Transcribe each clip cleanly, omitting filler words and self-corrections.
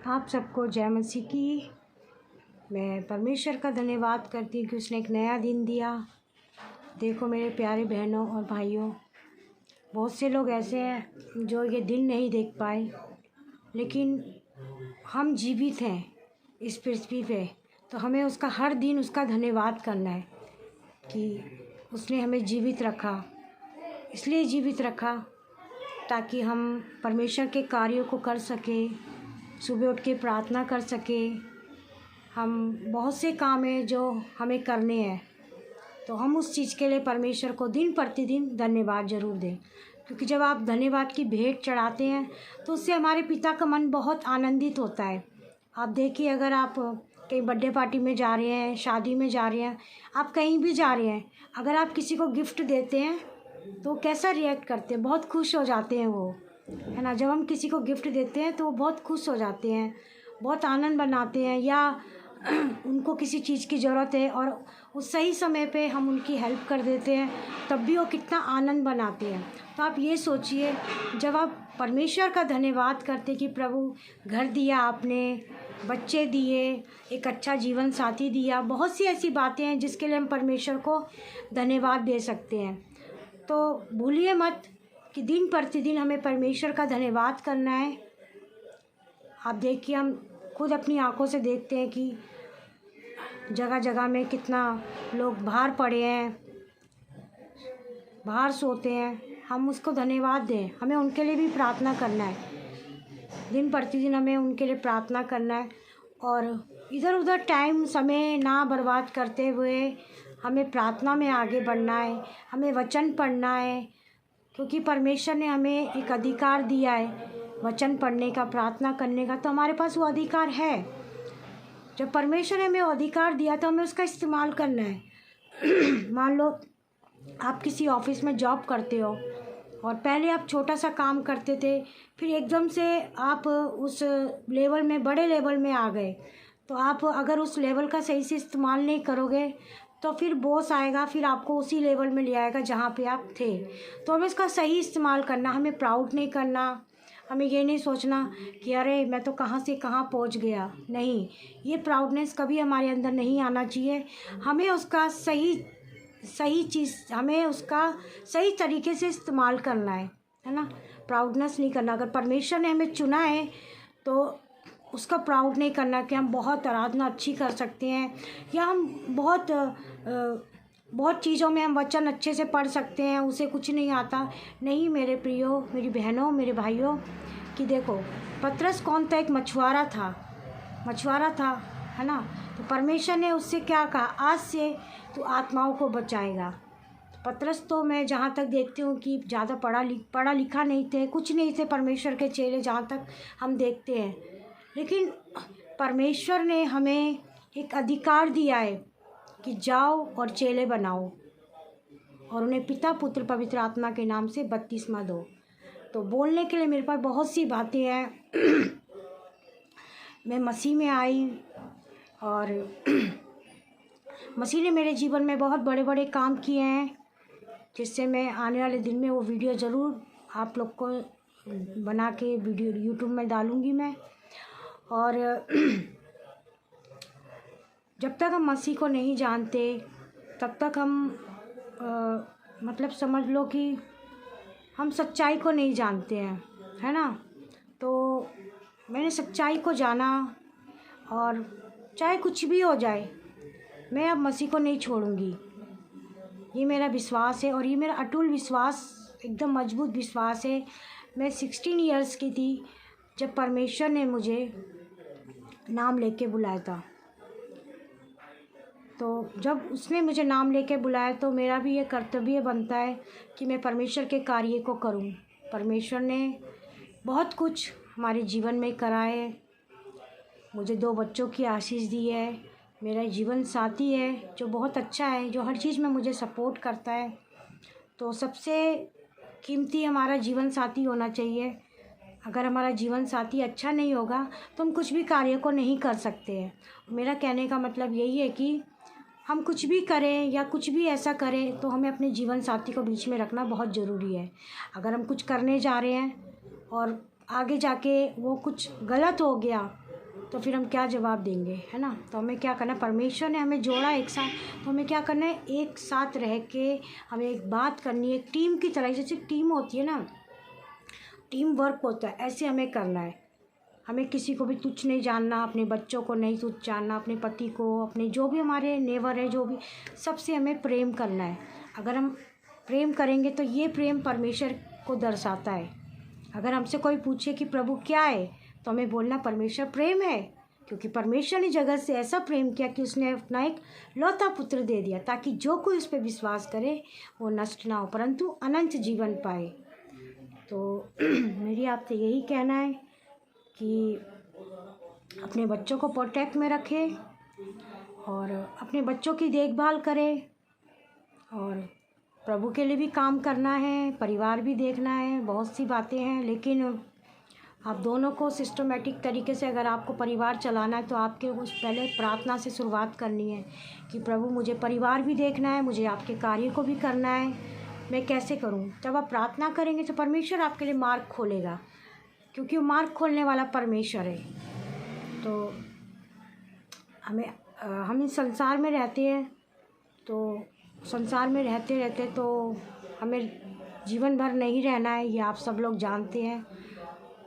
आप सबको जय मसीह की। मैं परमेश्वर का धन्यवाद करती हूँ कि उसने एक नया दिन दिया। देखो मेरे प्यारे बहनों और भाइयों, बहुत से लोग ऐसे हैं जो ये दिन नहीं देख पाए, लेकिन हम जीवित हैं इस पृथ्वी पे, तो हमें उसका हर दिन उसका धन्यवाद करना है कि उसने हमें जीवित रखा। इसलिए जीवित रखा ताकि हम परमेश्वर के कार्यों को कर सकें, सुबह उठ के प्रार्थना कर सकें। हम बहुत से काम हैं जो हमें करने हैं, तो हम उस चीज़ के लिए परमेश्वर को दिन प्रतिदिन धन्यवाद ज़रूर दें, क्योंकि जब आप धन्यवाद की भेंट चढ़ाते हैं तो उससे हमारे पिता का मन बहुत आनंदित होता है। आप देखिए, अगर आप कहीं बर्थडे पार्टी में जा रहे हैं, शादी में जा रहे हैं, आप कहीं भी जा रहे हैं, अगर आप किसी को गिफ्ट देते हैं तो कैसा रिएक्ट करते हैं? बहुत खुश हो जाते हैं वो, है ना। जब हम किसी को गिफ्ट देते हैं तो वो बहुत खुश हो जाते हैं, बहुत आनंद बनाते हैं। या उनको किसी चीज़ की ज़रूरत है और उस सही समय पे हम उनकी हेल्प कर देते हैं, तब भी वो कितना आनंद बनाते हैं। तो आप ये सोचिए, जब आप परमेश्वर का धन्यवाद करते कि प्रभु घर दिया आपने, बच्चे दिए, एक अच्छा जीवन साथी दिया, बहुत सी ऐसी बातें हैं जिसके लिए हम परमेश्वर को धन्यवाद दे सकते हैं। तो भूलिए मत कि दिन प्रतिदिन हमें परमेश्वर का धन्यवाद करना है। आप देखिए, हम खुद अपनी आंखों से देखते हैं कि जगह जगह में कितना लोग बाहर पड़े हैं, बाहर सोते हैं। हम उसको धन्यवाद दें, हमें उनके लिए भी प्रार्थना करना है। दिन प्रतिदिन हमें उनके लिए प्रार्थना करना है और इधर उधर टाइम समय ना बर्बाद करते हुए हमें प्रार्थना में आगे बढ़ना है, हमें वचन पढ़ना है, क्योंकि परमेश्वर ने हमें एक अधिकार दिया है वचन पढ़ने का, प्रार्थना करने का। तो हमारे पास वो अधिकार है। जब परमेश्वर ने हमें वो अधिकार दिया तो हमें उसका इस्तेमाल करना है। मान लो आप किसी ऑफिस में जॉब करते हो और पहले आप छोटा सा काम करते थे, फिर एकदम से आप उस लेवल में, बड़े लेवल में आ गए, तो आप अगर उस लेवल का सही से इस्तेमाल नहीं करोगे तो फिर बॉस आएगा, फिर आपको उसी लेवल में ले आएगा जहाँ पे आप थे। तो हमें इसका सही इस्तेमाल करना, हमें प्राउड नहीं करना, हमें ये नहीं सोचना कि अरे मैं तो कहाँ से कहाँ पहुँच गया। नहीं, ये प्राउडनेस कभी हमारे अंदर नहीं आना चाहिए। हमें उसका सही चीज़, हमें उसका सही तरीके से इस्तेमाल करना है ना। प्राउडनेस नहीं करना। अगर परमेश्वर ने हमें चुना है तो उसका प्राउड नहीं करना कि हम बहुत आराधना अच्छी कर सकते हैं या हम बहुत चीज़ों में हम वचन अच्छे से पढ़ सकते हैं, उसे कुछ नहीं आता। नहीं मेरे प्रियो, मेरी बहनों, मेरे भाइयों, कि देखो पतरस कौन था? एक मछुआरा था, है ना। तो परमेश्वर ने उससे क्या कहा? आज से तू आत्माओं को बचाएगा। पतरस तो मैं जहाँ तक देखती हूँ कि ज़्यादा पढ़ा लिखा नहीं थे, कुछ नहीं थे परमेश्वर के चेले, जहाँ तक हम देखते हैं। लेकिन परमेश्वर ने हमें एक अधिकार दिया है कि जाओ और चेले बनाओ और उन्हें पिता पुत्र पवित्र आत्मा के नाम से बपतिस्मा दो। तो बोलने के लिए मेरे पास बहुत सी बातें हैं। मैं मसीह में आई और मसीह ने मेरे जीवन में बहुत बड़े बड़े काम किए हैं, जिससे मैं आने वाले दिन में वो वीडियो ज़रूर आप लोग को बना के वीडियो यूट्यूब में डालूँगी मैं। और जब तक हम मसीह को नहीं जानते तब तक हम मतलब समझ लो कि हम सच्चाई को नहीं जानते हैं, है ना। तो मैंने सच्चाई को जाना और चाहे कुछ भी हो जाए, मैं अब मसीह को नहीं छोड़ूंगी। ये मेरा विश्वास है और ये मेरा अटूट विश्वास, एकदम मजबूत विश्वास है। मैं 16 इयर्स की थी जब परमेश्वर ने मुझे नाम लेके बुलाया था। तो जब उसने मुझे नाम लेके बुलाया तो मेरा भी ये कर्तव्य बनता है कि मैं परमेश्वर के कार्य को करूं। परमेश्वर ने बहुत कुछ हमारे जीवन में करा है। मुझे 2 बच्चों की आशीष दी है, मेरा जीवन साथी है जो बहुत अच्छा है, जो हर चीज़ में मुझे सपोर्ट करता है। तो सबसे कीमती हमारा जीवन साथी होना चाहिए। अगर हमारा जीवन साथी अच्छा नहीं होगा तो हम कुछ भी कार्य को नहीं कर सकते हैं। मेरा कहने का मतलब यही है कि हम कुछ भी करें या कुछ भी ऐसा करें तो हमें अपने जीवन साथी को बीच में रखना बहुत ज़रूरी है। अगर हम कुछ करने जा रहे हैं और आगे जाके वो कुछ गलत हो गया तो फिर हम क्या जवाब देंगे, है ना। तो हमें क्या करना है, परमेश्वर ने हमें जोड़ा एक साथ, तो हमें क्या करना है, एक साथ रह के हमें एक बात करनी है, एक टीम की तरह। जैसे टीम होती है ना, टीम वर्क होता है, ऐसे हमें करना है। हमें किसी को भी तुच्छ नहीं जानना, अपने बच्चों को नहीं तुच्छ जानना, अपने पति को, अपने जो भी हमारे नेबर है, जो भी, सबसे हमें प्रेम करना है। अगर हम प्रेम करेंगे तो ये प्रेम परमेश्वर को दर्शाता है। अगर हमसे कोई पूछे कि प्रभु क्या है, तो हमें बोलना परमेश्वर प्रेम है, क्योंकि परमेश्वर ने जगत से ऐसा प्रेम किया कि उसने अपना एक लौता पुत्र दे दिया, ताकि जो कोई उस पर विश्वास करे वो नष्ट ना हो परंतु अनंत जीवन पाए। तो मेरी आपसे यही कहना है कि अपने बच्चों को प्रोटेक्ट में रखें और अपने बच्चों की देखभाल करें, और प्रभु के लिए भी काम करना है, परिवार भी देखना है, बहुत सी बातें हैं। लेकिन आप दोनों को सिस्टमेटिक तरीके से अगर आपको परिवार चलाना है तो आपके उस पहले प्रार्थना से शुरुआत करनी है कि प्रभु मुझे परिवार भी देखना है, मुझे आपके कार्य को भी करना है, मैं कैसे करूं। जब आप प्रार्थना करेंगे तो परमेश्वर आपके लिए मार्ग खोलेगा, क्योंकि वो मार्ग खोलने वाला परमेश्वर है। तो हम इस संसार में रहते हैं, तो संसार में रहते रहते तो हमें जीवन भर नहीं रहना है, ये आप सब लोग जानते हैं।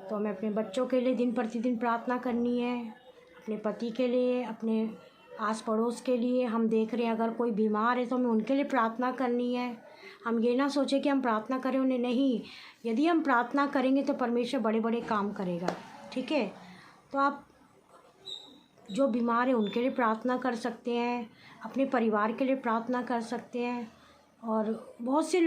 तो हमें अपने बच्चों के लिए दिन प्रतिदिन प्रार्थना करनी है, अपने पति के लिए, अपने आस पड़ोस के लिए। हम देख रहे हैं अगर कोई बीमार है तो हमें उनके लिए प्रार्थना करनी है। हम ये ना सोचें कि हम प्रार्थना करें उन्हें, नहीं। यदि हम प्रार्थना करेंगे तो परमेश्वर बड़े बड़े काम करेगा, ठीक है। तो आप जो बीमार है उनके लिए प्रार्थना कर सकते हैं, अपने परिवार के लिए प्रार्थना कर सकते हैं। और बहुत से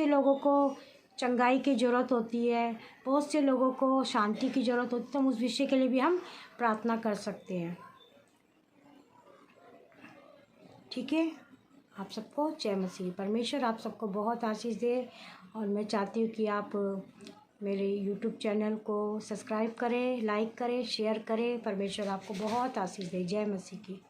लोगों को चंगाई की ज़रूरत होती है, बहुत से लोगों को शांति की ज़रूरत होती है, तो हम उस विषय के लिए भी हम प्रार्थना कर सकते हैं, ठीक है। आप सबको जय मसीह। परमेश्वर आप सबको बहुत आशीष दे, और मैं चाहती हूँ कि आप मेरे YouTube चैनल को सब्सक्राइब करें, लाइक करें, शेयर करें। परमेश्वर आपको बहुत आशीष दे। जय मसीह की।